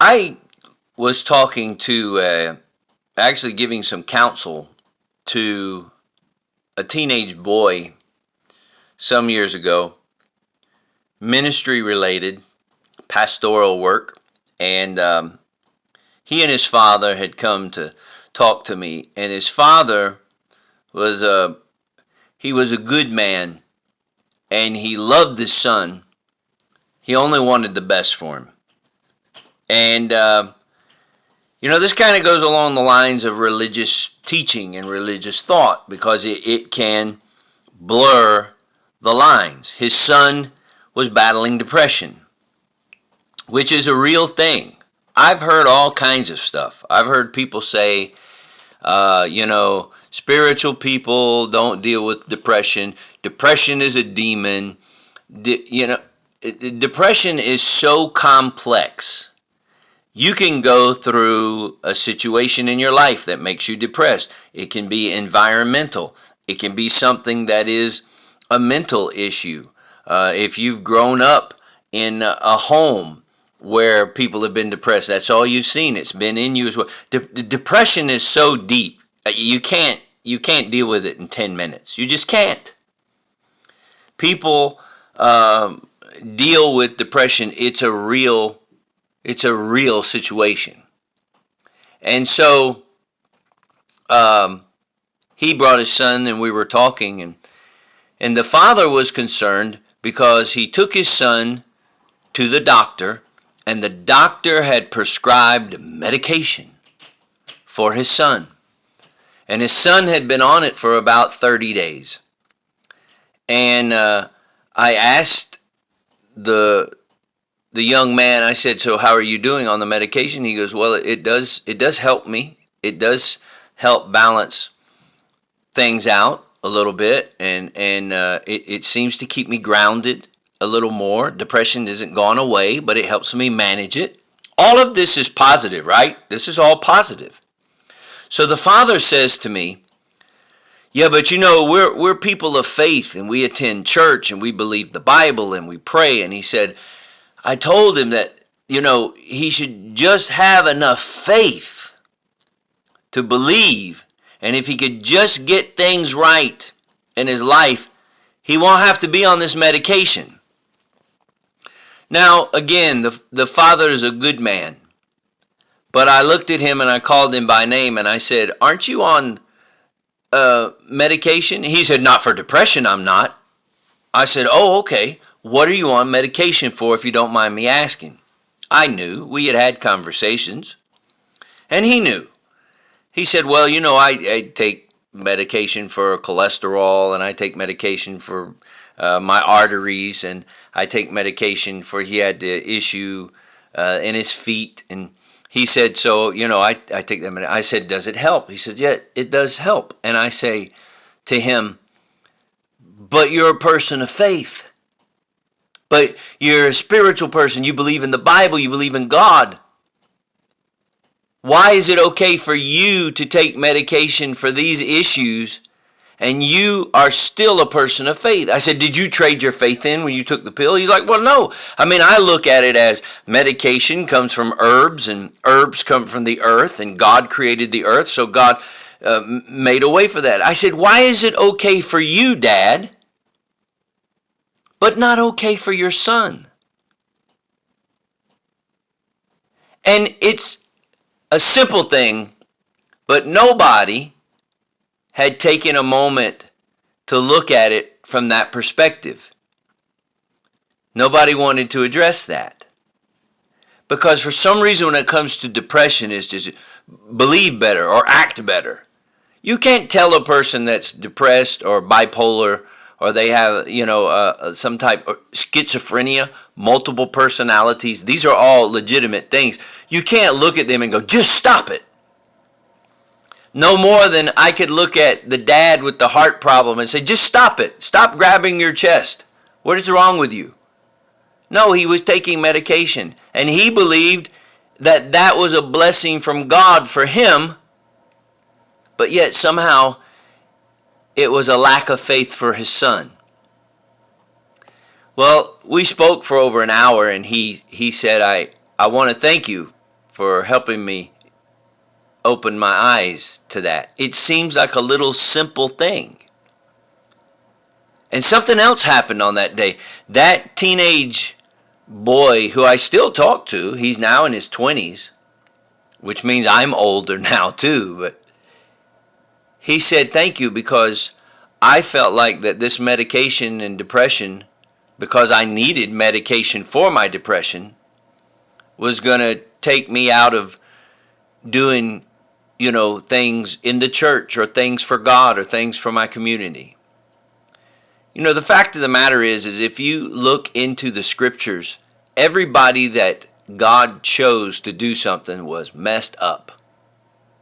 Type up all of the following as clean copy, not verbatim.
I was talking to actually giving some counsel to a teenage boy some years ago, ministry related, pastoral work, and he and his father had come to talk to me, and his father was he was a good man, and he loved his son. He only wanted the best for him, and this kind of goes along the lines of religious teaching and religious thought because it can blur the lines. His son was battling depression, which is a real thing. I've heard all kinds of stuff. I've heard people say, spiritual people don't deal with depression. Depression is a demon. Depression is so complex. You can go through a situation in your life that makes you depressed. It can be environmental. It can be something that is a mental issue. If you've grown up in a home where people have been depressed, that's all you've seen. It's been in you as well. Depression is so deep. You can't deal with it in 10 minutes. You just can't. People deal with depression. It's a real situation. And so he brought his son and we were talking, and the father was concerned because he took his son to the doctor, and the doctor had prescribed medication for his son. And his son had been on it for about 30 days. And I asked the young man, I said, so how are you doing on the medication? He goes, well, it does help me. It does help balance things out a little bit, and it seems to keep me grounded a little more. Depression isn't gone away, but it helps me manage it. All of this is positive, right? This is all positive. So the father says to me, yeah, but we're people of faith, and we attend church, and we believe the Bible, and we pray. And he said, I told him that, he should just have enough faith to believe. And if he could just get things right in his life, he won't have to be on this medication. Now, again, the father is a good man. But I looked at him and I called him by name and I said, aren't you on medication? He said, not for depression, I'm not. I said, oh, okay. What are you on medication for, if you don't mind me asking? I knew. We had conversations. And he knew. He said, well, I take medication for cholesterol, and I take medication for my arteries, and I take medication for, he had the issue in his feet. And he said, so, I take that medication. I said, does it help? He said, yeah, it does help. And I say to him, but you're a person of faith. But you're a spiritual person. You believe in the Bible. You believe in God. Why is it okay for you to take medication for these issues and you are still a person of faith? I said, did you trade your faith in when you took the pill? He's like, well, no. I look at it as medication comes from herbs, and herbs come from the earth, and God created the earth, so God made a way for that. I said, why is it okay for you, Dad, but not okay for your son? And it's a simple thing, but nobody had taken a moment to look at it from that perspective. Nobody wanted to address that. Because for some reason when it comes to depression, it's just believe better or act better. You can't tell a person that's depressed or bipolar, or they have, some type of schizophrenia, multiple personalities. These are all legitimate things. You can't look at them and go, just stop it. No more than I could look at the dad with the heart problem and say, just stop it. Stop grabbing your chest. What is wrong with you? No, he was taking medication, and he believed that that was a blessing from God for him, but yet somehow it was a lack of faith for his son. Well, we spoke for over an hour, and he said, I want to thank you for helping me open my eyes to that. It seems like a little simple thing. And something else happened on that day. That teenage boy who I still talk to, he's now in his 20s, which means I'm older now too, but he said thank you because I felt like that this medication and depression, because I needed medication for my depression, was going to take me out of doing, things in the church or things for God or things for my community. The fact of the matter is if you look into the scriptures, everybody that God chose to do something was messed up.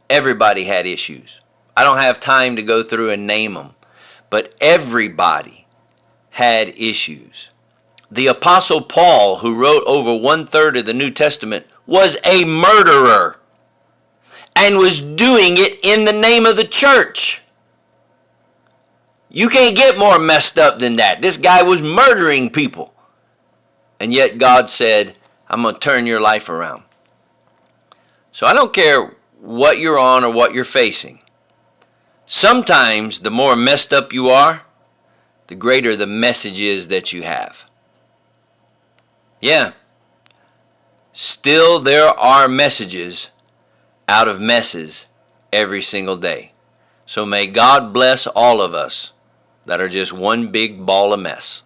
Everybody had issues. I don't have time to go through and name them, but everybody had issues. The Apostle Paul, who wrote over 1/3 of the New Testament, was a murderer and was doing it in the name of the church. You can't get more messed up than that. This guy was murdering people. And yet God said, I'm going to turn your life around. So I don't care what you're on or what you're facing. Sometimes the more messed up you are, the greater the message is that you have. Yeah. Still there are messages out of messes every single day. So may God bless all of us that are just one big ball of mess.